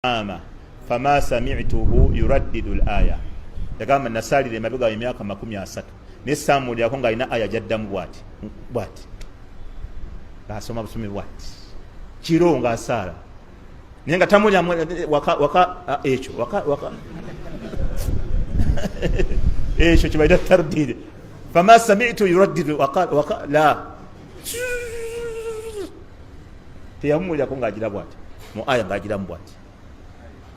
ama fama sami'tuhu yuraddidu al-aya yagamba nasalire emabega emyaka 30 ne Samuel yakonga ina aya jaddamu bwati asoma busumi bwati kironga asala nenga tamuli waka echo kibaida tardid fama sami'tu yuraddidu waka la tiyamuli yakonga agira bwati mu aya ngagira bwati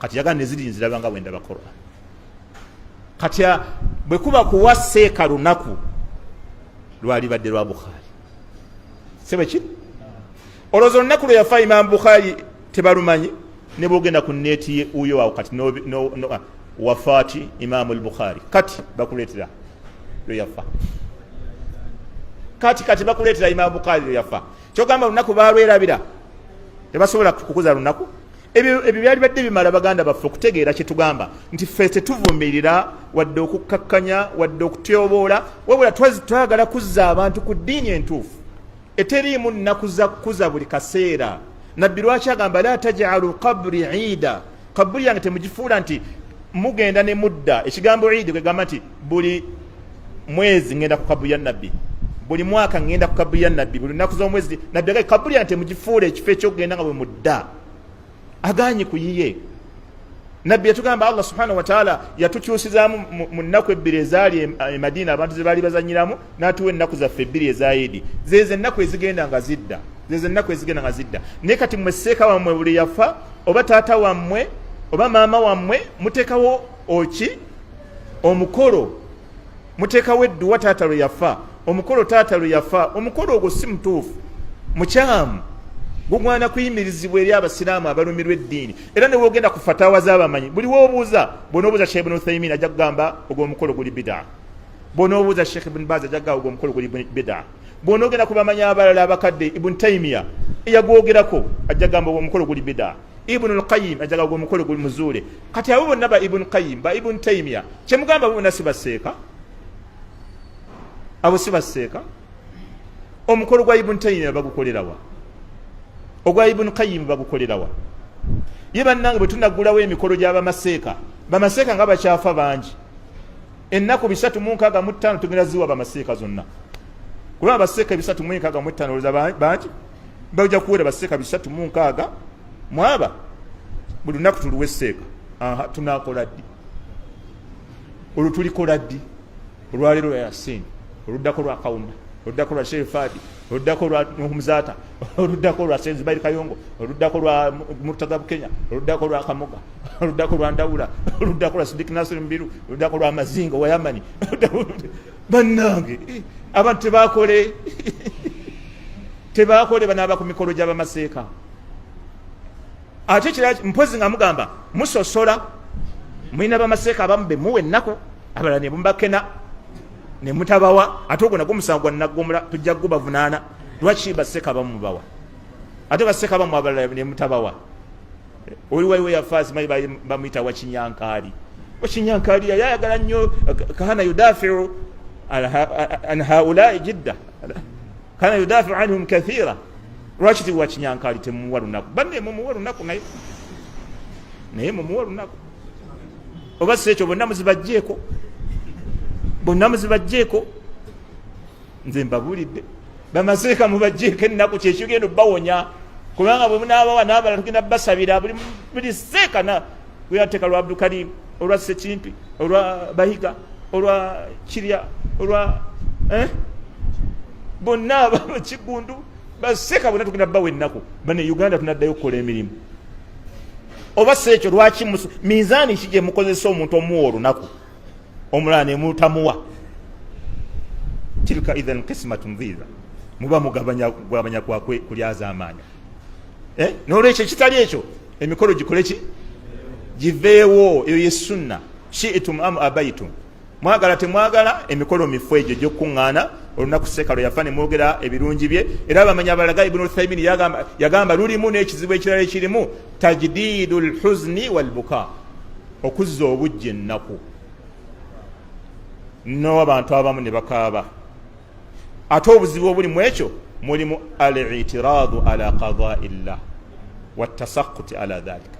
kati yaga neziri nzirabanga wenda bakora kati bwe kuba kuwaseeka lunaku lwali badde lwa Bukhari sebe ki olozo lunaku lwe yafa Imam Bukhari tebalumanyi ne bogenda ku neti uyo wa kati no wafati Imam al-Bukhari kati bakuletera lwe yafa kati bakuletera Imam Bukhari lwe yafa kyogamba lunaku balwerabira tebasobola kukuza lunaku ebyo byali badde bimala baganda baffe okutegeera kye tugamba nti ffe tetuvumirira wadde okukkakkanya wadde okutyoboola wabula twagala kuzza abantu ku ddiini entuufu eteriimu nnaku za kukuza buli kaseera nabbi lwaki agamba la taj'alu qabri iida kabuli yange temugifuula nti mugenda ne mudda ekigambo iidi kwegamba nti buli mwezi ngenda ku kabuli ya nabbi buli mwaka ngenda ku kabuli ya nabbi buli nnaku z'omwezi nabbi agamba kabuli yange temugifuula ekifo ekyokugenda nga bwe mudda aganye kuyiye nabbi yatugamba Allah subhanahu wa ta'ala yatukyusizamu mu nnaku ebbiri ezaali Madina abantu ze baali bazanyiramu n'atuwa ennaku zaffe ebbiri ezayidi zeze ennaku ezigenda nga zidda naye kati mwesseeka wammwe buli yafa oba taata wammwe oba maama wammwe muteekawo omukolo muteekawo edduwa taata lwe yafa omukolo taata lwe yafa omukolo ogwo si mutuufu mukyamu gugwana kuyimirizibwa eri abasiraamu abalumirwa eddiini era ne wogenda ku fatawa z'abamanyi buli woobuuza bw'onoobuuza Sheikh Ibn Uthaymin ajja kugamba ogwo omukolo guli bid'a bw'onoobuuza Sheikh Ibn Baz ajja kugamba ogwo omukolo guli bid'a bw'onoogenda ku bamanyi abalala abakadde Ibn Taymiya eyagwogerako ajja kugamba ogwo omukolo guli bid'a Ibn al-Qayyim ajja kugamba ogwo omukolo guli muzuule kati abo bonna ba Ibn Qayyim ba Ibn Taymiya kyemugamba abo bonna sibaseeka abo sibaseeka omukolo gwa Ibn Taymiya bagukolerawa ogwa Ibn Qayyim bagukolerawa ye bannange bwe tunaggulawo emikolo gy'abamaseeka bamaseeka nga bakyafa bangi ennaku 365 tugenda ziwa bamaseeka zonna kuba abaseeka 365 olowooza bangi bajja kuwera baseeka 360 mwaba buli lunaku tuluwa esseeka tunaakola ddi olwo tulikola ddi olwaleero lwa Yasin oluddako lwa Kawunda oluddako lwa Sheikh Fadi oluddako lwa Humzata oluddako lwa Senzibairi Kayongo oluddako lwa Murtaza Kenya oluddako lwa Kamoga oluddako lwa Ndawula oluddako lwa Sidik Nasir Mbiru oluddako lwa Mazingo wa Yamani bannange abantu tebakole banaaba ku mikolo gy'abamaseeka ate kira mpozi nga mugamba musosola mwina bamaseeka abamu be muwe ennaku abalala ne mubakena ne mutabawa ate ogwo nagwo musango gwa naggumula tujja kubavunaana lwaki baseeka abamu mubawa ate baseeka abamu abalala ne mutabawa oli waliwo yafaasi bamuyita wakinyankaali yayagala nnyo kana yudafiu an haulai jidda kana yudafiu anhum kathira lwaki ti wakinyankaali temumuwa lunaku banne mumuwa lunaku naye mumuwa lunaku oba si ekyo bonna muzibajjeeko nze mbabuulidde bamaseeka mubajjeeko ennaku kyekigenda obbawonya kubanga bwe munaabawa n'abalala tugenda basabira buli seeka weyateeka lwa Abdulkarim olwa Sekimpi olwa Bahiga olwa Kirya olwa bonna abakigundu baseeka bonna tugenda bbawa ennaku bane Uganda tunaddayo okukola emirimu oba si ekyo lwaki mizaani ki gye mukozesa omuntu omuwa olunaku omulala ne mutamuwa tilka idhan qismatun dhiza muba mugabanya kwakwe kulyaza amaanyi n'olwekyo kitali ekyo emikolo gikole ki giveewo eyo ye sunna shi'tum am abaitum mwagala temwagala emikolo mifu egyo gy'okuŋŋaana olunaku seeka lwe yafa ne mwogera ebirungi bye era bamanyi abalaga Ibn Uthaymin yagamba lulimu n'ekizibu ekirala ekirimu tajdidul huzni wal buka okuzza obujja ennaku n'abantu abamu ne bakaaba ate obuzibu obuli mu ekyo mulimu al-i'tiradu ala qada'i llah wa tasakkuti ala dhalika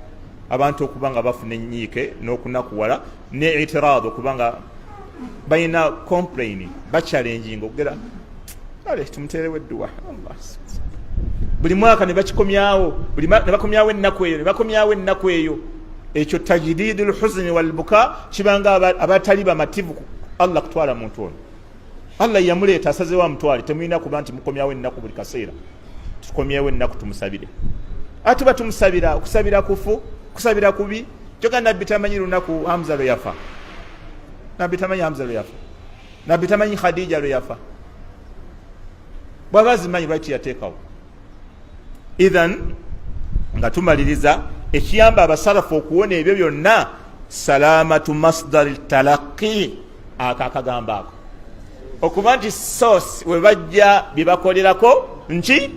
abantu okubanga bafuna enyiike n'okunakuwala ne itiraad okubanga balina complain bachallenging okugera ale tumuterewo edduwa buli mwaka ne bakikomyawo ne bakomyawo ennaku eyo ekyo tajdidul huzni wal buka kibanga abatali bamativu Allah kutwala muntu ono Allah yamuleeta asazeewo amutwale temulina kuba nti mukomyawo ennaku buli kaseera tukomyewo ennaku tumusabire atuba tumusabira okusabira kufu kusabira kubi kyoka nabbi tamanyi lunaku Hamza lwe yafa nabbi tamanyi Hamza lwe yafa nabbi tamanyi Khadija lwe yafa bwabazimanyi lwaki yateekawo idhan nga tumaliriza ekiyamba abasalafu okuwona ebyo byonna salamatu masdar talaqi akakagamba ako okuba nti source we bajja byebakolerako nki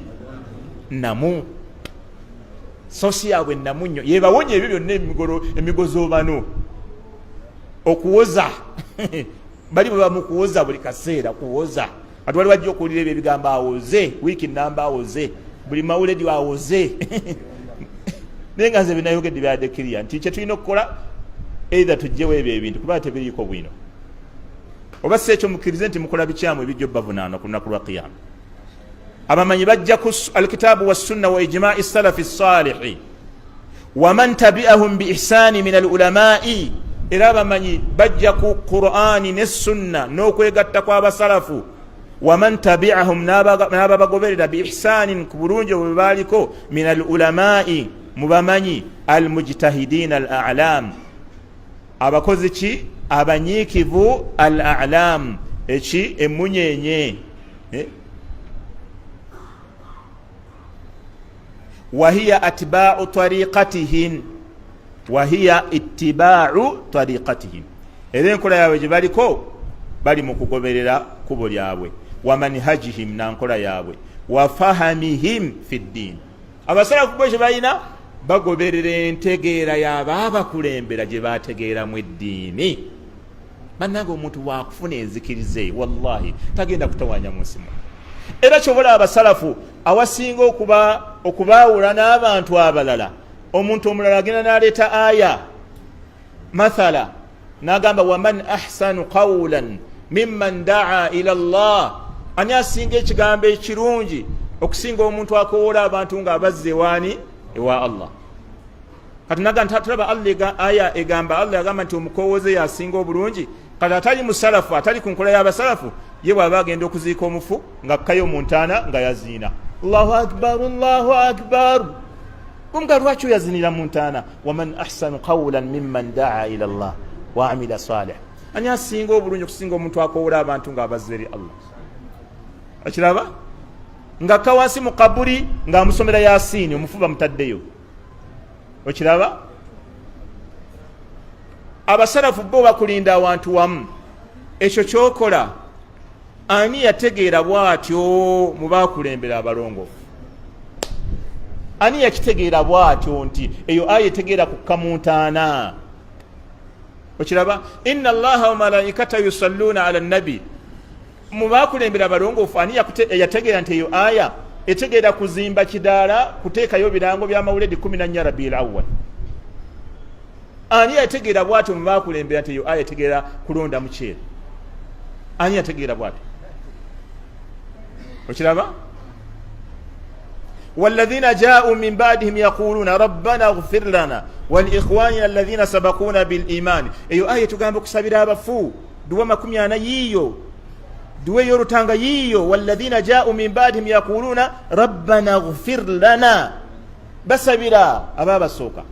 namu source yaabwe namu nnyo yebawonya ebyo byonna emigozoobano okuwoza bali bwe bamukuwoza buli kaseera kuwoza ati wali wajja okuwulira ebyo ebigambo awoze wiiki namba awoze buli mawuledi awoze naye nga nze binayogedde byadekiriya nti kye tulina okukola either tujjewo ebyo ebintu kuba tebiriiko bwino oba si ekyo mukkirize nti mukola bikyamu ebijja obbavunaana ku lunaku lwa qiyama abamanyi bajja ku alkitaabu wassunna wa ijma'i salafi salihi waman tabi'ahum bi ihsani min alulamai era abamanyi bajja ku qur'ani ne sunna n'okwegatta kw'abasalafu waman tabi'ahum n'ababagoberera bi ihsanin ku bulungi bwe baaliko min alulamai mubamanyi almujtahidina al a'lam abakozi ki abanyiikivu al a'lam eki emunyenye wahiya atba'u tariqatihim wahiya ittiba'u tariqatihim era enkola yaabwe gye baliko bali mu kugoberera kubo lyabwe wa manhajihim nankola yaabwe wa fahamihim fi ddin abasalafu bwe balina bagoberera entegeera y'abaabakulembera gye baategeeramu eddiini bannange omuntu waakufuna enzikirize wallahi tagenda kutawanya mu nsi era kyobola abasalafu awasinga okubaawula n'abantu abalala omuntu omulala agenda n'aleeta aya mathala n'agamba waman ahsanu qawlan mimman daa ila Allah ani asinga ekigambo ekirungi okusinga omuntu akowoola abantu ng'abazze ewaani ewa Allah kati naga tulaba Allah aya egamba Allah yagamba nti omukowooze yasinga obulungi kati atali musalafu atali ku nkola y'abasalafu ye bw'aba agenda okuziika omufu ng'akkayo mu ntaana nga yaziina Allahu akbar Allahu akbar nga lwaki oyazinira mu ntaana waman ahsanu qawlan mimman daa ila Allah wa amila salih ani asinga obulungi okusinga omuntu akowoola abantu ng'abazze eri Allah akiraba ng'akka wansi mu kabuli ng'amusomera Yaasiini omufu bamutaddeyo okiraba abasalafu bo bakulinda awantu wamu ekyo kyokola ani yategeera bw'atyo mu baakulembera abalongoofu ani yakitegeera bw'atyo nti eyo aya etegeera kukka mu ntaana okiraba inna Allaha wa malaikata yusalluna ala nabi mu baakulembera abalongoofu ani yategeera nti eyo aya etegeera kuzimba kidaala kuteekayo birango bya mawuledi 14 Rabiul Awwal ani yategeera bw'atyo mu baakulembera nti eyo aya etegeera kulonda muceere ani yategeera bw'atyo okiraba والذين جاءوا من بعدهم يقولون ربنا اغفر لنا والإخواننا الذين سبقونا بالإيمان eyo aya tugamba okusabira abafu duwa 40 yiyo duwe yorutanga yiyo والذين جاءوا من بعدهم يقولون ربنا اغفر لنا basabira ababasooka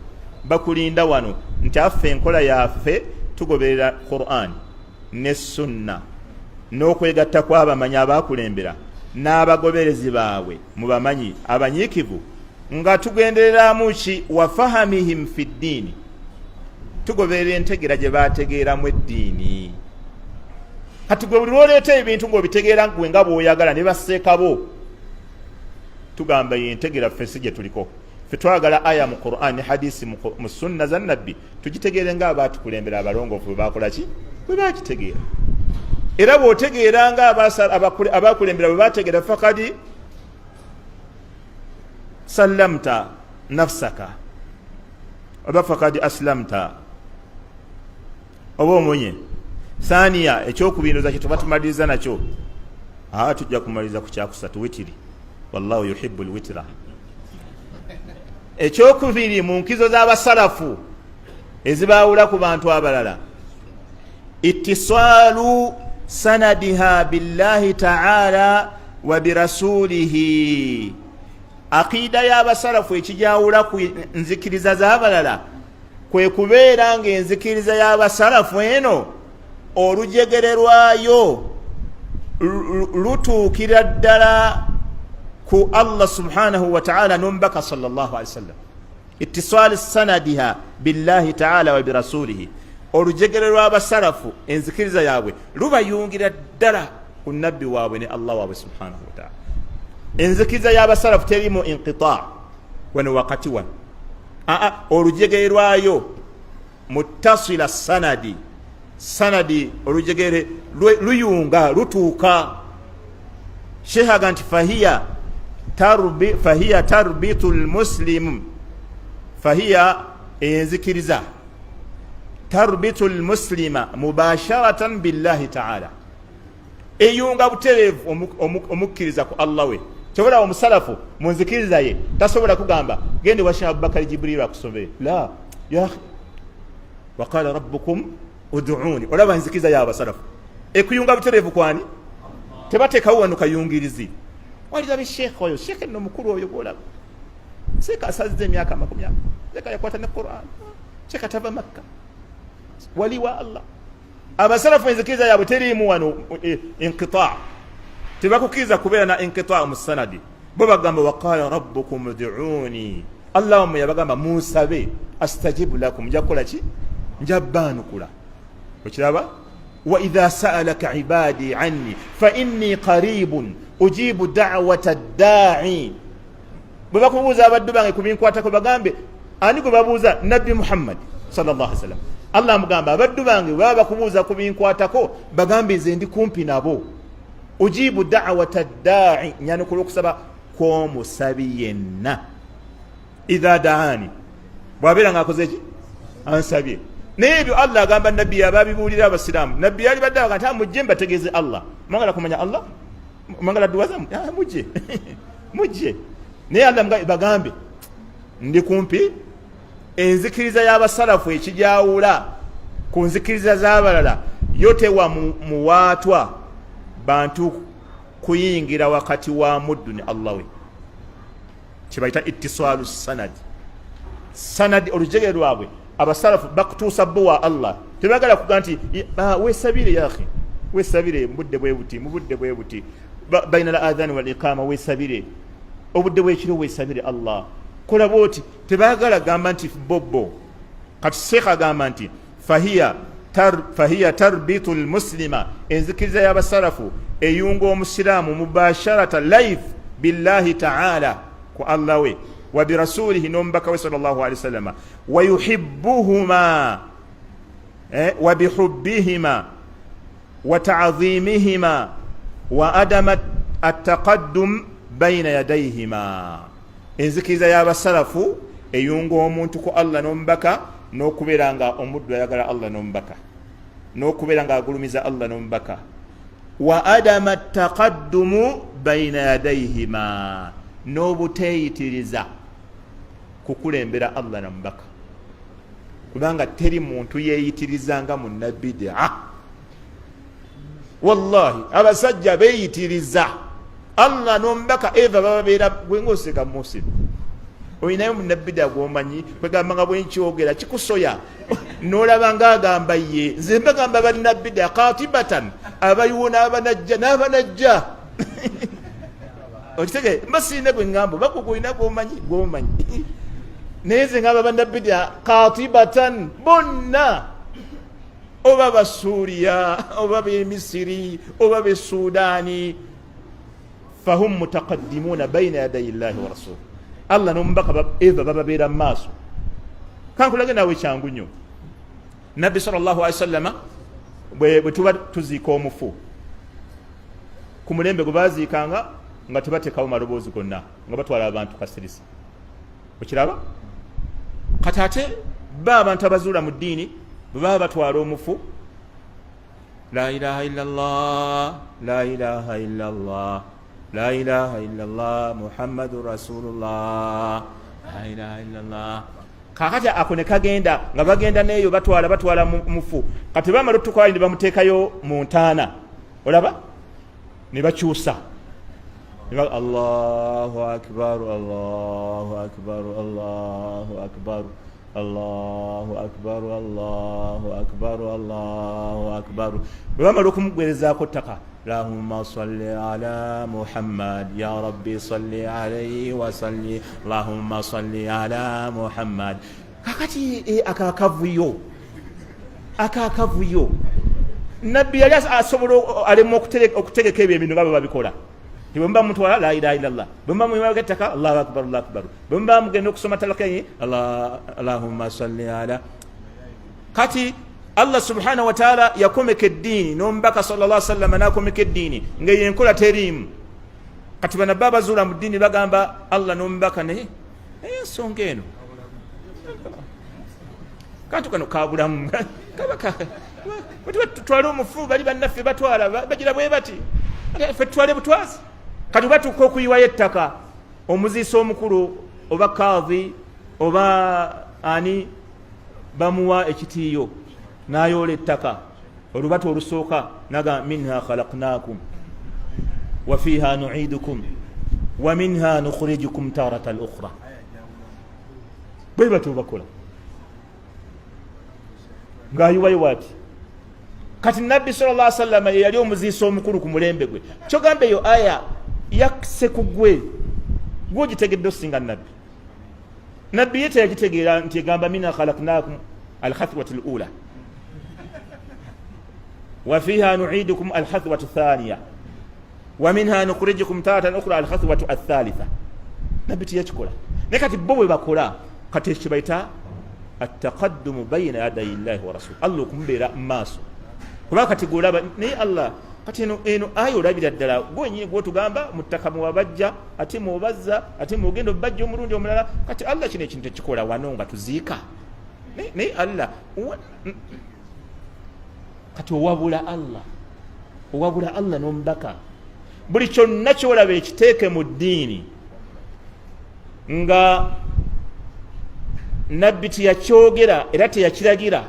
bakulinda wano nti affe enkola yaffe tugoberera Qur'an ne sunna n'okwegatta kw'abamanyi abaakulembera n'abagoberezi baabwe mu bamanyi abanyiikivu nga tugendereramu ki wafahamihim fi ddiini tugoberera entegeera gye baategeeramu eddiini kati gwe buli lwoleeta ebintu ng'obitegeera gwe nga bw'oyagala ne basseekabo tugamba yentegeera ffe si gye tuliko ffe twagala aya mu Qur'an ne hadisi mu sunna za nabbi tugitegeere nga abaatukulembera abalongoofu bwe baakola ki bwe baagitegeera era bw'otegeera nga abaakulembera bwe baategeera fakadi sallamta nafsaka oba fakad aslamta oba omunye. Thaniya ekyokubinduza kituba tumaliriza nakyo tujja kumaliriza ku kyakusatu witiri wallahu yuhibbu lwitira. Ekyokubiri mu nkizo z'abasalafu ezibaawula ku bantu abalala ittisaalu sanadiha billahi ta'ala wa birasulihi. Aqida y'abasalafu ekijawula ku nzikiriza z'abalala kwe kubeera ng'enzikiriza y'abasalafu eno olujegere lwayo lutuukira ddala ku Allah subhanahu wa ta'ala n'omubaka sallallahu alaihi wasallam. Ittisaal sanadiha billahi ta'ala wa birasulihi, olujegere lw'abasalafu enzikiriza yaabwe lubayungira ddala ku nabbi waabwe ne Allah waabwe subhanahu wa ta'ala. Enzikiriza y'abasalafu terimu inqita' wano wakati wano, olujegere lwayo muttasila sanadi olujegere luyunga lutuuka. Sheikh aganti fahiya tarbitul muslim, fahiya enzikiriza tarbitul muslima mubasharatan billahi ta'ala, eyunga butereevu omukkiriza ku Allah we. Kyobola omusalafu mu nzikiriza ye tasobola kugamba gende wa Sheikh Abubakar Jibril akusomere, la ya akhi waqala rabbukum ud'uni. Olaba nzikiriza y'abasalafu ekuyunga butereevu kwani? Tebateekawo wano kayungirizi. Waliza be sheikh oyo, sheikh no mukulu oyo golaba seka asazze emyaka 40 seka yakwata ne Qur'an, seka tava Makka, wali wa Allah. Abasalafu enzikiriza yabwe terimu wano inqita', tebakukiriza kubeera na inqita' mu sanadi. Bo bagamba waqala rabbukum ud'uni, Allahumma yabagamba musabe astajibu lakum, njakola ki? Njabbanukula. Okiraba? Wa idha sa'alaka ibadi anni fa inni qaribun ujibu da'wata ad-da'i. Bwe bakubuuza abaddu bange ku binkwatako bagambe ani gwe babuuza? Nabbi Muhammad sallallahu alaihi wasallam. Allah mugamba abaddu bange baba bakubuuza ku binkwatako bagambe nze ndi kumpi nabo. Ujibu da'wata ad-da'i, nyanukula okusaba kw'omusabi yenna. Idha da'ani, bw'abeera ng'akoze ki? Ansabye. Nebyo Allah agamba nabbi yababibuulira abasiraamu. Nabbi yali badde agamba mujje mbategeeze Allah. Mwagala kumanya Allah? Mwagala duwaza? Mujje. Mujje. Naye Allah bagambe ndi kumpi. Enzikiriza y'abasalafu ekijawula ku nzikiriza z'abalala yotewa muwaatwa bantu kuyingira wakati wa muddu ne Allah we. Kibayita ittisaalu sanadi olujegere lwabwe abasalafu bakutuusa bwa Allah. Tebagala kuga nti weesabire ya akhi, weesabire mubudde bwe buti baina al adhan wal iqama, weesabire obudde bw'ekiro, weesabire Allah. Kola bwoti, tebagala gamba nti bobbo. Kati Sheikh agamba nti fahiya tarbitul muslima, enzikiriza y'abasalafu eyunga omusiraamu mubasharata life billahi ta'ala ku Allah we wa birasulihi n'omubaka we sallallahu alaihi wasallam, wa yuhibbuhuma wa bihubbihima wa ta'dhimihima wa adama at-taqaddum bayna yadayhima. Enzikiriza y'abasalafu eyunga omuntu ku Allah n'omubaka, n'okubeera nga omuddu ayagala Allah n'omubaka, n'okubeera nga agulumiza Allah n'omubaka. Wa adama at-taqaddumu bayna yadayhima, n'obuteeyitiriza kukulembera Allah na mubaka, kubanga teri muntu yeeyitirizanga mu nabbidaa. Wallahi abasajja beeyitiriza Allah n'omubaka eva bababeera gwengoseka musibu. Oyinayo mu nabbidaa gwomanyi kwegamba nga bwenkyogera kikusoya n'olaba ng'agamba ye nze mbagamba bannabbidaa katibatan, abayiwo n'abanajja okitege mbasiine gwe ngamba bakugulina gwomanyi naye nze ngamba bannabbidaa katibatan bonna, oba basuuriya oba b'emisiri oba b'esudaani, fahum mutaqaddimuuna bayna yadayi llahi wa rasuli. Allah n'omubaka eva bababeera mu maaso. Kankulage naawe kyangu nnyo. Nabbi sallallahu alaihi wasallama bwe tuba tuziika omufu, ku mulembe gwe baaziikanga nga tebateekawo maloboozi gonna, nga batwala abantu kasirisi. Okiraba? Kati ate ba abantu abazuula mu ddiini bwe baba batwala omufu, la ilaha illallah la ilaha illallah la ilaha illallah muhammadu rasulullah la ilaha illallah. Kakati ako ne kagenda nga bagenda neeyo batwala mufu, kati bamala otukwali ne bamuteekayo mu ntaana, olaba ne bakyusa, Allahu akbar Allahu akbar Allahu akbar Allahu akbar Allahu akbar Allahu akbar. Bwe bamala okumugwerezaako ttaka, Allahumma salli ala Muhammad ya rabbi salli alayhi wa salli Allahumma salli ala Muhammad. Kakati akakavuyo nabbi yali asobola alemu okutegeka ebyo ebintu nga bwe babikola. Bwe mba mutwala la ilaha illallah, bwe mba mwimaga ettaka Allahu akbar Allahu akbar, bwe mba mugenda okusoma talakayi Allahumma salli ala. Kati Allah subhanahu wa ta'ala yakomeka eddiini n'omubaka sallallahu alaihi wasallam n'akomeka eddiini ng'enkola teriimu. Kati bana baba zuula mu ddiini bagamba Allah n'omubaka naye ensonga eno kantu kano kabulamu tutwale omufu bali bannaffe batwala bagira bwe bati ffe tutwale butwazi. Kati batuuka okuyiwayo ettaka, omuziisa omukulu oba kaadhi oba ani bamuwa ekitiiyo n'ayoola ettaka, olubatu olusooka naga minha khalaqnakum wa fiha nu'idukum wa minha nukhrijukum taratan ukhra. bwe batyo bakola ng'ayiwayo waati. Kati nabbi sallallahu alaihi wasallam yali omuziisa omukulu ku mulembe gwe, kyogamba eyo aya yakise ku gwe ogitegedde osinga nabbi ye teyagitegeera nti egamba minha khalaqnakum alhathwatu lula wa fiha nu'idukum alhathwatu thaniya wa minha nukhrijukum taratan ukhra alhathwatu athalitha. Nabbi teyakikola. Naye kati bo bwe bakola, kati ekyo bayita attaqaddumu bayna yadayi llahi wa rasul, Allah okumubeera mu maaso. Kuba kati golaba naye Allah kati eno ayo olabira ddala gwenyini gwotugamba muttaka muwabajja ate mubazza ate mugenda obajja omulundi omulala. Kati Allah kino ekintu ekikola wano nga tuziika naye Allah kati owabula Allah n'omubaka. Buli kyonna kyolaba ekiteeke mu ddiini nga nabbi teyakyogera era teyakiragira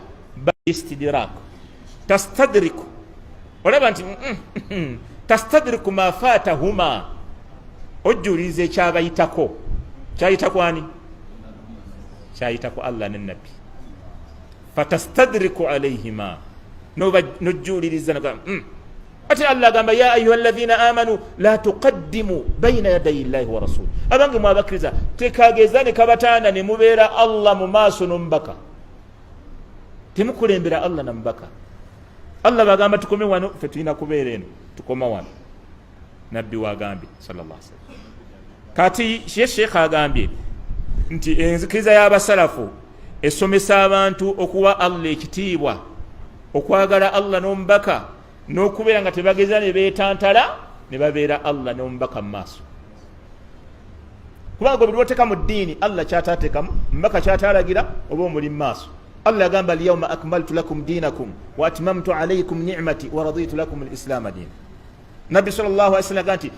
istidraak tastadriku, olaba nti tastadriku ma faatahuma, ojjuliza ekyabayitako. Kyayitako ani? Kyayitako Allah ne nabbi. Fatastadriku alayhima, nojjuliriza naga ate Allah agamba ya ayuha alladhina amanu la tuqaddimu bayna yadayi llahi wa rasul. Abange mwabakiriza tekageza ne kabataana ne mubeera Allah mu maaso n'omubaka, temukulembera Allah namubaka. Allah bagamba tukome wano, ffe tulina kubeera eno, tukoma wano. Nabbi wagambye sallallahu alaihi wasallam. Kati Sheikh agambye nti enzikiriza y'abasalafu esomesa abantu okuwa Allah ekitiibwa, okwagala Allah n'omubaka, n'okubeera nga tebageza ne beetantala ne babeera Allah n'omubaka mu maaso. Kubanga buli lw'oteeka mu ddiini Allah kyataateekamu, mubaka kyataalagira oba omuli mu maaso. Allah agamba alyawma akmaltu lakum dinakum wa atmamtu alaykum ni'mati wa raditu lakum al-islam diina. Nabbi sallallahu alaihi wasallam ganti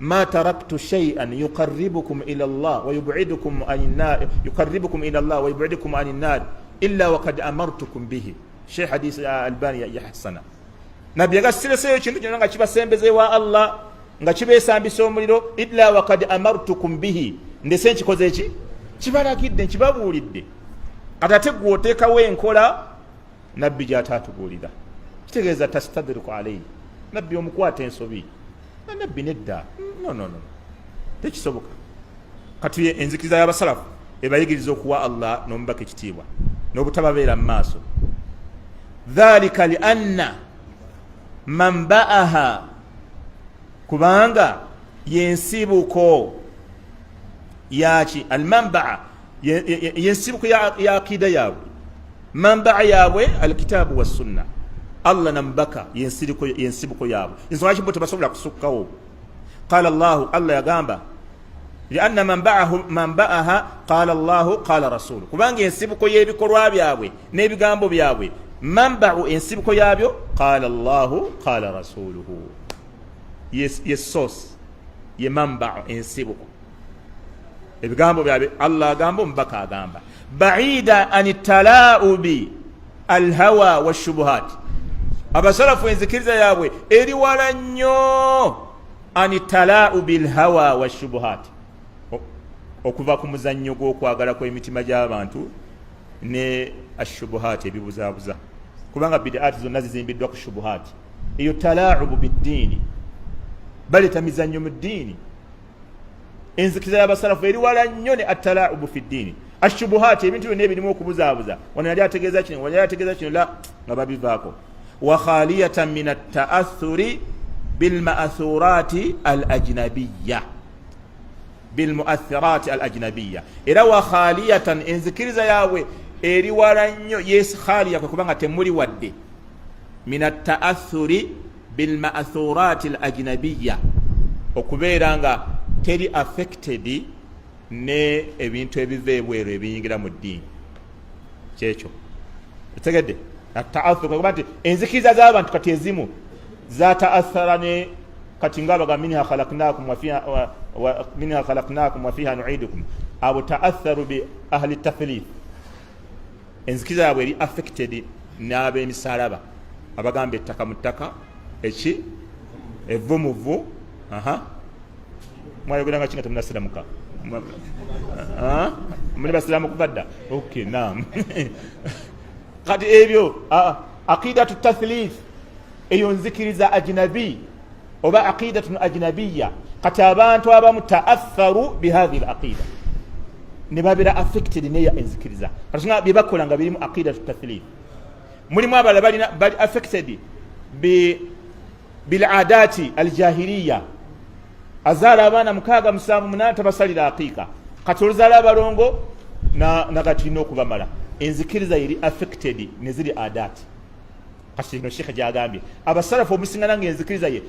ma taraktu shay'an yuqarribukum ila Allah wa yub'idukum anin nar, yuqarribukum ila Allah wa yub'idukum anin nar illa wa qad amartukum bihi. Sheikh hadith Albani yahsana. Nabbi yagasirese ekintu kyonna nga kibasembezeewa Allah nga kibeesambisa omuliro, illa wa qad amartukum bihi, ndese nkikoze eki kibalagidde nkibabuulidde. Kati ate gwe oteekawo enkola nabbi gy'ataatubuulira, kitegeeza tastadriku alayhi, nabbi omukwata ensobi. Nabbi nedda, no tekisoboka. Kati enzikiriza y'abasalafu ebayigiriza okuwa Allah n'omubaka ekitiibwa n'obutababeera mu maaso. Dhalika li anna man ba'aha, kubanga yensibuko yaki almanbaa yensibuko ya akida yaabwe, manbaa yaabwe alkitaabu wassunna, Allah nambaka yensibuko yaabwe. Ensonga ki bo tebasobola kusukkawo. Qala Allahu, Allah yagamba lianna man ba'aha qala Allahu qala rasulu, kubanga ensibuko y'ebikolwa byabwe n'ebigambo byabwe manba'u ensibuko yabyo qala Allahu qala rasuluhu, ye source ye manba'u ensibuko, ebigambo byabwe Allah agamba, omubaka agamba. Ba'ida an talaubi alhawa washubuhat, abasalafu enzikiriza yabwe eri wala nnyo an talaubi alhawa washubuhat, okuva ku muzannyo gw'okwagala kw'emitima gy'abantu ne ashubuhati, ebibuzaabuza, kubanga bid'ati zonna zizimbiddwa ku shubuhati. Eyo talaubu biddiini, baleta mizannyo mu ddiini. Enzikiriza y'abasalafu eri wala nnyo ne atalaubu fi ddiini. Ashubuhati, ebintu byonna ebirimu okubuzaabuza, wano yali ategeeza kino, wano yali ategeeza kino, la nga babivaako. Wa khaliyatan min at-ta'athuri bilma'thurati al-ajnabiyya, bilmu'athirati al-ajnabiyya. Era wa khaliyatan, enzikiriza yaabwe eri wala nnyo, yes khaliya kwe kubanga temuli wadde, min at-ta'athuri bilma'thurati al-ajnabiyya, okubeera nga teri affected ne ebintu ebiva ebweru ebiyingira mu ddiini. Kyekyo otegedde at-ta'athur, kuba nti enzikiriza z'abantu kati ezimu zata'athara ne kati ngabaga minha khalaqnakum wa fiha nu'idukum, abo ta'atharu bi ahli tathlith, enzikiriza yabwe eri affected n'ab'emisalaba, abagamba ettaka mu ttaka, eki evvu mu vvu. Mwayogeranga kinga temunasiramuka, muli basiramu kubadda, okay, naam. Kati ebyo aqidatu tathlith, eyo nzikiriza ajnabi oba aqidatun ajnabiyya, kati abantu abamu ta'atharu bihadhihi al-aqida, ne babira affected neya enzikiriza, kati nga bye bakola nga birimu aqidatu tathlith. Mulimu abala bali affected bil adati al-jahiliyya, azaala abaana 6 7 8 tabasalira aqiika, kati oluzaala abalongo nagatirina okubamala. Enzikiriza yeri affected ne ziri adati. Kati kino Sheikh gyagambye abasalafu omusingana ng'enzikiriza ye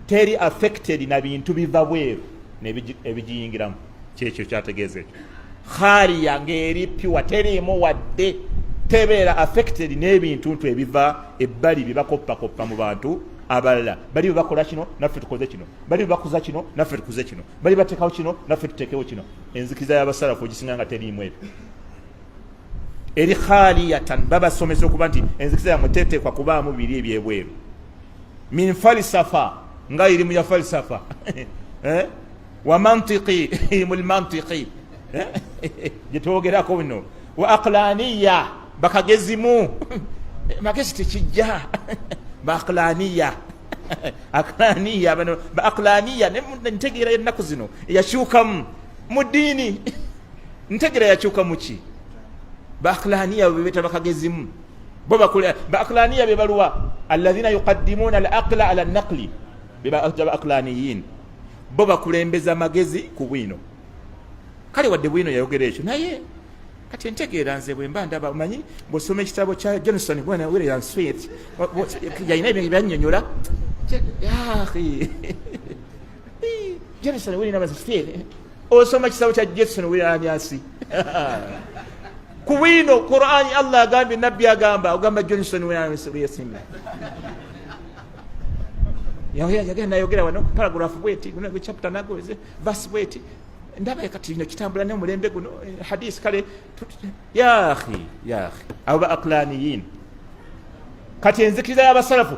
teri affected na bintu biva bweru nebigiyingiramu. Kyekyo kyategeeza ekyo. Khaliya ng'eri pure, teriimu wadde, tebeera affected n'ebintu ebiva ebbali bibakoppa mu bantu abalala. Bali bakola kino naffe tukoze kino, bali bakuza kino naffe tukuze kino, bali bateekawo kino naffe tuteekewo kino. Enzikiriza y'abasalafu ogisinga nga teriimu ebyo. Eri khaliyatan, babasomesa okuba nti enzikiriza yammwe teteekwa kubaamu biri ebyebweru. Min falsafa, nga irimu ya falsafa wa mantiqi, irimu lmantiqi gyetwogerako bino, wa aqlaniya, bakagezimu magezi tekijja baqlaniya aqlaniya, bano baqlaniya ntegeera ennaku zino yakyukamu mu ddiini, ntegeera yakyukamu ki? Baqlaniya bebeta bakagezimu, bo bakula baqlaniya bebaluwa alladhina yuqaddimuna al-aqla ala an-naqli, baqlaniyin, bo bakulembeza magezi ku bwino. Kale wadde bwino yayogera ekyo, naye kati ntegeera nze bwe mba ndaba, omanyi bw'osoma ekitabo kya Johnson bwana William Swift yalina ebintu byannyonnyola, Johnson William Swift, osoma ekitabo kya Johnson William Swift ku bwino Qur'ani Allah agambye, nabbi agamba, ogamba Johnson William Swift yagenda yogera wano paragraph bweti chapter nago verse bweti, ndaba kati bino kitambula ne mulembe guno hadith kale ya akhi abo aqlaniyin. Kati enzikiriza y'abasalafu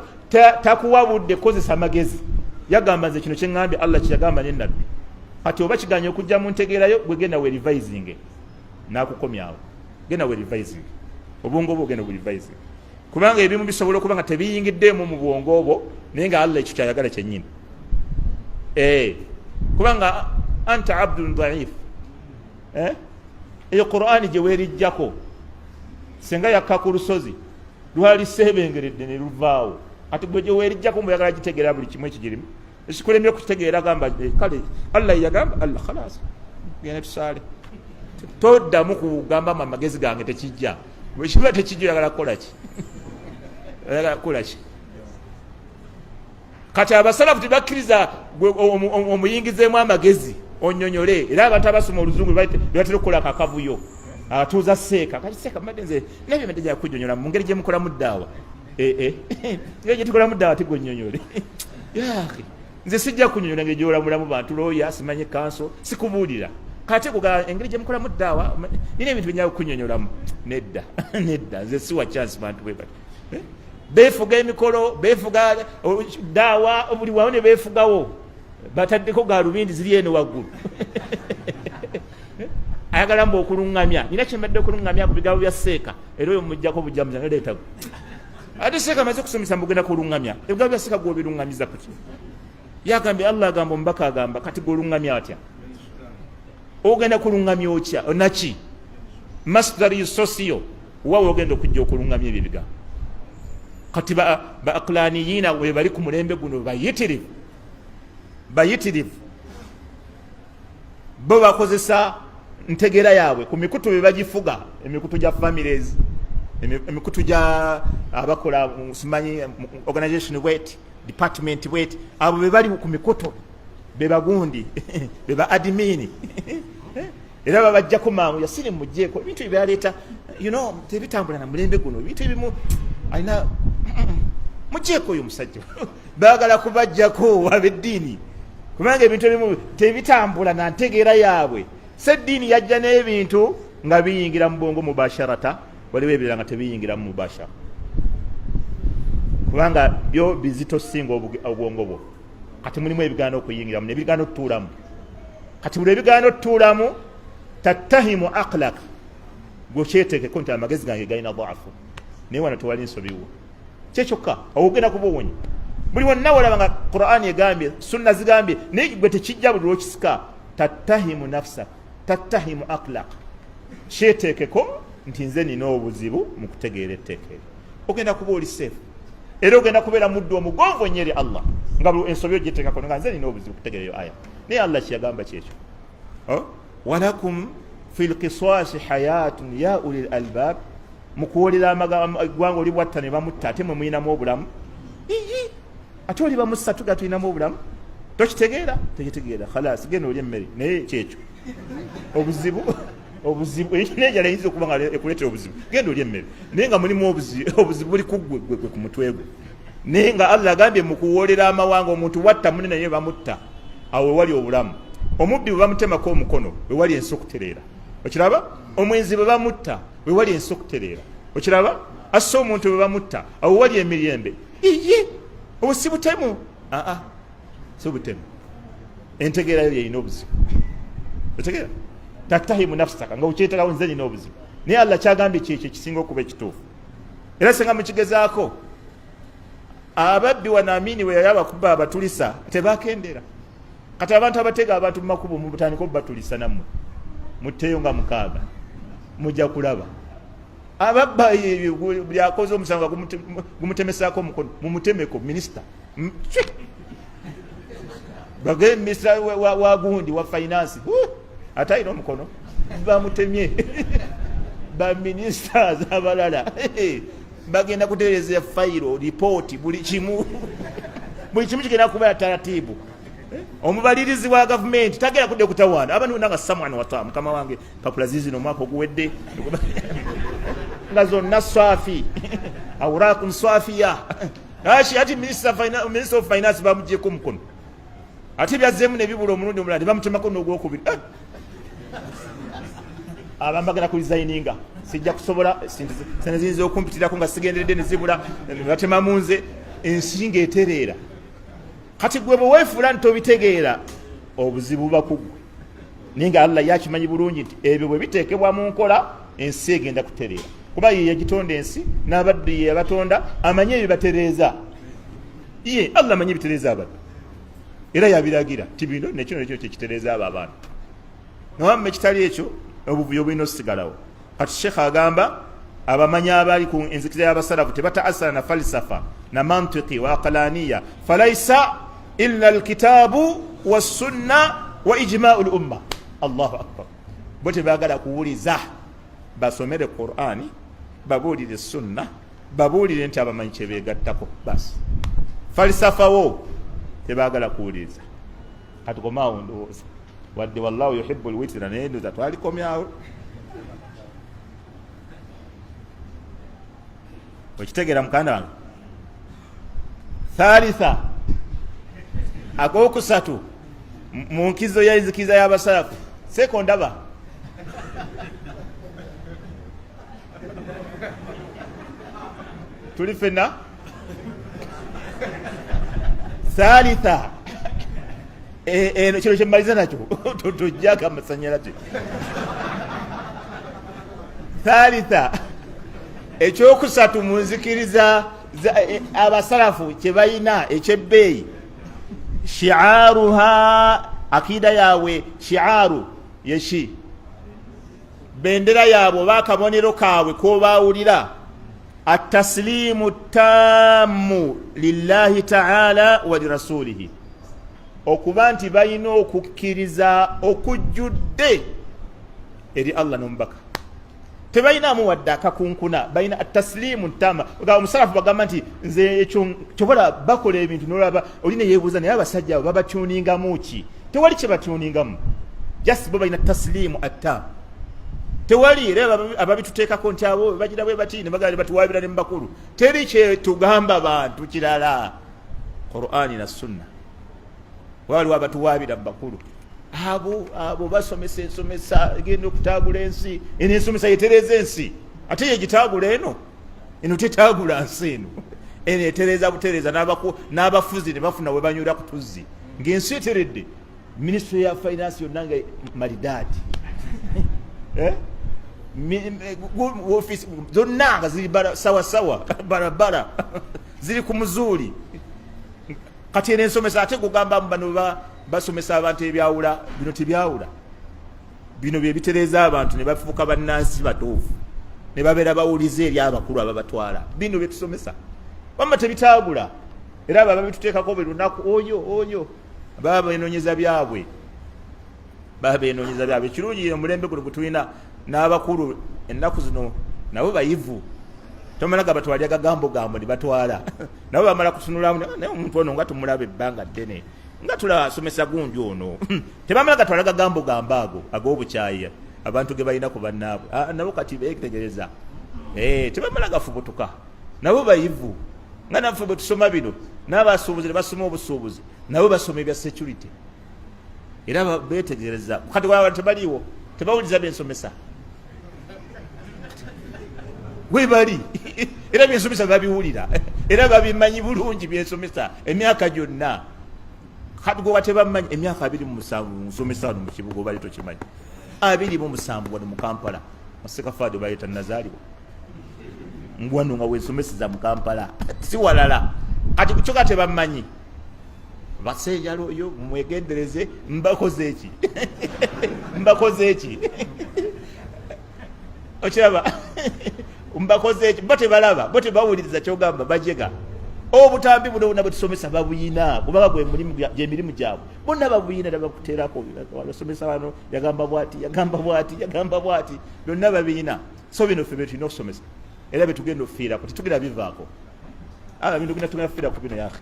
takuwabudde kozesa magezi, yagamba nze kino kyeŋŋambye Allah kyagamba ne nabbi, kati oba kiganya okujja mu ntegeerayo gwe genda we revising nakukomyawo, genda we revising obwongo obwo, genda we revising, kubanga ebimu bisobola okuba nga tebiyingiddemu mu bwongo obwo, naye nga Allah ekyo kyayagala kyennyini. Kubanga anta abdun dhaif, eyo Qur'ani gye weerijjako senga yakka ku lusozi lwali seebengeredde ne luvaawo, ati gwe gye weerijjako muyagala gitegeera buli kimu ekigirimu, ekikulemye okukitegeera gamba kale Allah yagamba, Allah khalas genda tusaale, toddamu kugamba amagezi gange tekijja, bwe kiba tekijja oyagala kukola ki? Oyagala kukola ki? Kati abasalafu tebakkiriza omuyingizeemu amagezi onyonyole era abantu abasoma oluzungu batera okukola kakavuyo atuuza seeka kati seeka mbadde nze nebyo mbadde gya kunyonyola mu ngeri gye mukolamu ddaawa ngeri gye tukolamu ddaawa tigonyonyole yaki nze sijja kunyonyola ngeri gyolamulamu bantu looya simanye kanso sikubuulira kati kuga engeri gye mukolamu ddaawa nina ebintu byenyawo kunyonyolamu nedda nedda nze siwa chance bantu bwe bati beefuga emikolo beefuga ddaawa buli wawo ne beefugawo bataddeko galubindi ziri eno waggulu ayagala mbu okuluŋŋamya nina kyembadde okuluŋŋamya ku bigabo bya seeka era oyo mujjako bujjamuza neleetago ate seeka amaze kusomesa mbugenda kuluŋŋamya ebigabo bya seeka gwobiruŋŋamiza kuki yagambye allah agamba omubaka agamba kati gwoluŋŋamya atya ogenda kuluŋŋamya otya naki masdari sosiyo wawe ogenda okujja okuluŋŋamya ebyo bigambo kati ba aklaniyiina we bali ku mulembe guno bayitirivu bo bakozesa ntegeera yaabwe ku mikutu be bagifuga emikutu gya families emikutu gya abakola simanyi organization wet department wet abo be bali ku mikutu be bagundi be ba admini era babajjako mangu yasire mujjeeko ebintu ebyaleeta tebitambula na mulembe guno ebintu ebimu alina mujjeeko oyo omusajja baagala kubajjako ab'eddiini kubanga ebintu ebimu tebitambula na ntegeera yaabwe seddiini yajja n'ebintu nga biyingira mu bwongo mubasharata waliwo ebirala nga tebiyingira mu mubashara kubanga byo bizito singa obwongo bwo kati mulimu ebigaana okuyingiramu nebigaana otutuulamu kati buli ebigaana otutuulamu tattahimu aqlak gwekyeteekeko nti amagezi gange galina daafu naye wano tewali nsobiwo kyekyokka ogenda kuba owonye buli wonna walaba nga qur'ani egambye sunna zigambye naye gwe tekijja buli lwokisika tattahimu nafsak tattahimu aqlak kyeteekeko nti nze nina obuzibu mu kutegeera etteeka eryo ogenda kuba oli seefu era ogenda kubeera muddu omugonvu ennyo eri allah nga buli ensobi ogyeteekako nga nze nina obuzibu kutegeera eyo aya naye allah kyeyagamba kyekyo walakum fi lkiswasi hayatun ya uli lalbab mukuwolera eggwanga oli bwatta ne bamutta ate mwe muyinamu obulamu ate oli bamussa tuga tulinamu obulamu tokitegeera tekitegeera khalas genda oli emmere naye kyekyo obuzibu nejala eyinza okuba nga ekuleetera obuzibu genda oli emmere naye nga mulimu obuzibu buli kuggwe ku mutwe gwe naye nga allah agambye mukuwolera amawanga omuntu watta munene naye bamutta awo wewali obulamu omubbi bwe bamutemako omukono wewali ensi okutereera okiraba omwenzi bwe bamutta wewali ensi okutereera okiraba assa omuntu bwe bamutta awo wali emirembe obwo si butemu si butemu entegeerayo yeyina obuzibu otegeera tattahimu nafsaka nga okyetagawo nze nina obuzibu naye allah kyagambye kyekyo ekisinga okuba ekituufu era senga mukigezaako ababbi wanaamini we yali abakuba abatulisa tebakendera kati abantu abatega abantu mu makubo mubutandika obubatulisa nammwe mutteeyo nga 6 mujja kulaba ababba byakoze omusango gumutemesaako omukono mumutemeko minisita bagee minisita wa gundi wa finance ate alina omukono bamutemye baministers abalala bagenda kutereeza fayiro ripooti buli kimu kigenda kubeera taratibu omubalirizi wa gavumenti tagenda kudde kutawaana abantu bonna nga samwana wata mukama wange papula zizino omwaka oguwedde nga zonna swafi awurakum swafiya ati minister of finance bamugyeko omukono ate byazzeemu nebibula omulundi omulala tebamutemako n'ogwokubiri abambagala ku designinga sijja kusobola sente ziyinza okumpitirako nga sigenderedde nezibula batemamu nze ensi ng'etereera kati gwe bwe weefuula nti obitegeera obuzibu buba kuggwe naye nga allah yakimanyi bulungi nti ebyo bwe biteekebwa mu nkola ensi egenda kutereera kuba ye yagitonda ensi n'abaddu ye yabatonda amanyi ebyo batereeza ye allah amanyi ebitereeza abaddu era yabiragira ti bino nekino nekyo kyekitereeza abo abantu nawamu ekitali ekyo obuvuyo bulina osigalawo kati sheekh agamba abamanyi abali ku enzikiriza y'abasalafu tebataasala na falisafa na mantiki wa aqlaniya falaisa illa alkitabu wassunna wa ijmau lumma allahu akbar bo tebaagala kuwuliza basomere qur'ani babuulire sunna babuulire nti abamanyi kyebeegattako basi falisafa wo tebaagala kuwuliriza katukomaawo ndowooza wadde wallahu yuhibbu alwitra naye ndoza twalikomyawo okitegeera mukanda wange. Thalitha, akokusatu mu nkizo y'enzikiza y'abasalafu sekondaba tuli fenna. Thalitha, eno kino kyemmaliza nakyo tujjako amasanyalaze. Thalitha, ekyokusatu mu nzikiriza abasalafu kye balina ekyebbeeyi, shi'aruha, akida yaabwe shi'aru yeshi bendera yaabwe oba akabonero kaabwe kobawulira, ataslimu tammu lillahi ta'ala wa lirasulihi, okuba nti balina okukkiriza okujjudde eri Allah n'omubaka, tebalinamu wadde akakunkuna, balina ataslimu ntama. Omusalafu bagamba nti nze ekyo kyobola bakola ebintu nolaba olina yeebuuza naye abasajja abo babatuningamu ki? Tewali kye batuningamu, just bo balina taslimu attamu. Tewali era ababituteekako nti abo bagira bwe bati ne bagala batuwaabira ne mubakulu. Teri kye tugamba bantu kirala, Qur'ani na Sunna. Waliwo abatuwaabira mubakulu, abo basomesa ensomesa egenda okutaagula ensi, eno ensomesa yetereza ensi, ate yegitaagula eno tetaagula nsi eno etereza butereza, n'abafuzi ne bafuna we banyura ku tuzzi ng'ensi eteredde. Ministry ya finance yonna nga malidaadi office zonna nga ziri sawasawa, barabara ziri ku muzuuli. Kati eno ensomesa ate kugambamu bano basomesa abantu ebyawula, bino tebyawula. Bino bye bitereza abantu ne bafuuka bannansi batuufu, ne babeera bawulize eri abakulu ababatwala. Bino bye tusomesa wamma tebitaagula, era baba bituteekako buli lunaku oyo baba benoonyeza byabwe, ekirungi omulembe guno gutulina n'abakulu ennaku zino nabo bayivu, tomala gabatwalya gagambo ne batwala nabo bamala kutunulamu, naye omuntu ono nga tumulaba ebbanga ddene nga tulasomesa gunju ono tebamala gatwala gagambo ago ag'obukyayi abantu ge balina ku bannaabwe. Nabo kati beetegereza, tebamala gafubutuka, nabo bayivu nga naffe bwe tusoma bino. N'abasuubuzi ne basoma obusuubuzi, nabo basoma ebya security, era beetegereza. Kati waba tebaliiwo, tebawuliza byensomesa we bali era byensomesa babiwulira era babimanyi bulungi byensomesa emyaka gyonna. Kati gwe watebamanyi emyaka 27 musomesa wano mu kibuga obali tokimanyi, 27 wano mu Kampala Masekafaado bayita Nazaliwa ngwano nga wensomeseza mu Kampala si walala. Kati kyoka tebamanyi basejjalo oyo mwegendereze mbakoze eki okiraba mbakoze eki, bo tebalaba, bo tebawuliriza kyogamba, bajega. Obutambi buno bonna bwetusomesa babuyina, kubanga gyemirimu gyabwe bonna babuyina, nabakuteerako abasomesa bano yagamba bwati byonna babiyina. So bino ffe betulina okusomesa era betugenda ofiirako, tetugenda bivaako. Bintu genda tugenda fiira ku bino yakhe.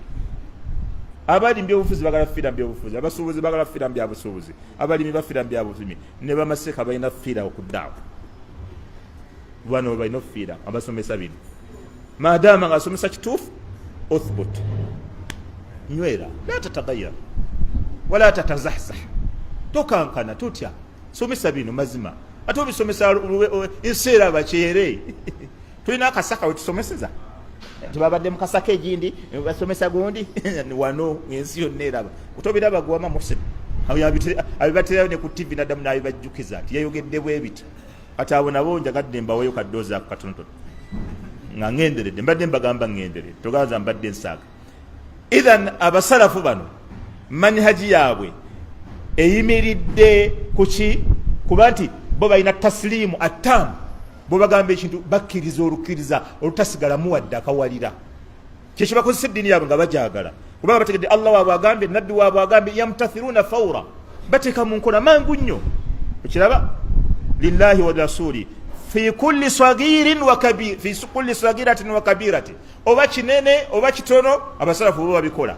Abali mbyobufuzi bagala fiira mbyobufuzi, abasuubuzi bagala fiira mbyabusuubuzi, abalimi bafiira mbyabulimi, ne bamaseka balina fiira okuddaawo. Bano balina fiira abasomesa bino. Maadaama ng'asomesa kituufu, uthbut, nywera, la tatagayar wala tatazahzah, tokankana tutya, somesa bino mazima. Ate obisomesa enseera bakyere tulina akasaka wetusomeseza, tebabadde mu kasaka egindi basomesa gundi wano ensi yonna eraba. Otobiraba gwama musebe abibaterayo ne ku TV naddamu n'abibajjukiza nti yayogedde bwe biti. Kati abo nabo njagadde mbaweyo kaddoozi ako katonotono nga ngenderedde, mbadde mbagamba ngenderedde, togaza mbadde nsaaga. Idhan abasalafu bano manhaji yaabwe eyimiridde kuki? Kuba nti bo balina taslimu attamu, bo bagamba ekintu bakkiriza olukkiriza olutasigalamu wadde akawalira. Kyekyo bakozesa eddiini yaabwe nga bajagala, kubanga bategedde Allah waabwe agambye, nabbi waabwe agambye, yamtathiruna fawra, bateeka mu nkola mangu nnyo. Okiraba, lillahi wa rasuli fi kulli sagirin wa kabir, fi kulli sagiratin wa kabirati, oba kinene oba kitono abasalafu bo babikola.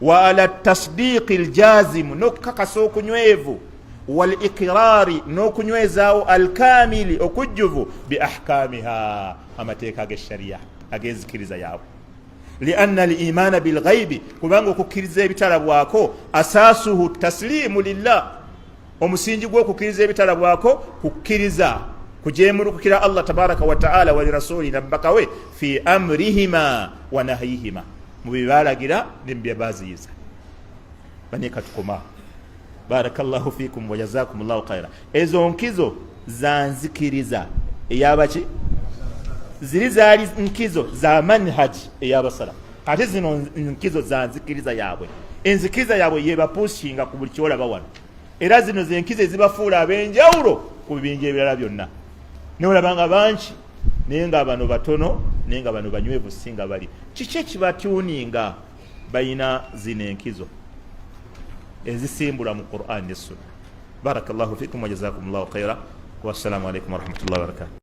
wa ala tasdiqi aljazim nokukakasa okunywevu waliqirari nokunywezaawo alkamili okujjuvu biahkamiha amateeka g'eshariya ag'enzikiriza yaabwe lianna alimana bilghaibi kubanga okukkiriza ebitalabwako asasuhu taslimu lillah omusingi gw'okukkiriza ebitalabwako kukkiriza kujemulukukira Allah tabaraka wa taala wa lirasuli nabbaka we fi amrihima wa nahyihima mu bibalagira ne mu byabaziyiza banika tukoma barakallahu fikum wa jazakumullahu khaira ezo nkizo za nzikiriza eyabaki ziri zaali nkizo za manhaj eyabasala ate zino nkizo za nzikiriza yaabwe enzikiriza yaabwe yebapushinga ku buli kyolaba wano era zino zenkizo ezibafuula ab'enjawulo ku bibinja ebirala byonna neolabanga banki naye nga bano batono naye nga bano banywevu singa bali kiki ekibatuuninga bayina zino enkizo ezisimbula mu Qur'an ne Sunna. Barakallahu fikum wa jazakumullahu khaira. Wassalamu alaikum warahmatullahi wabarakatuh.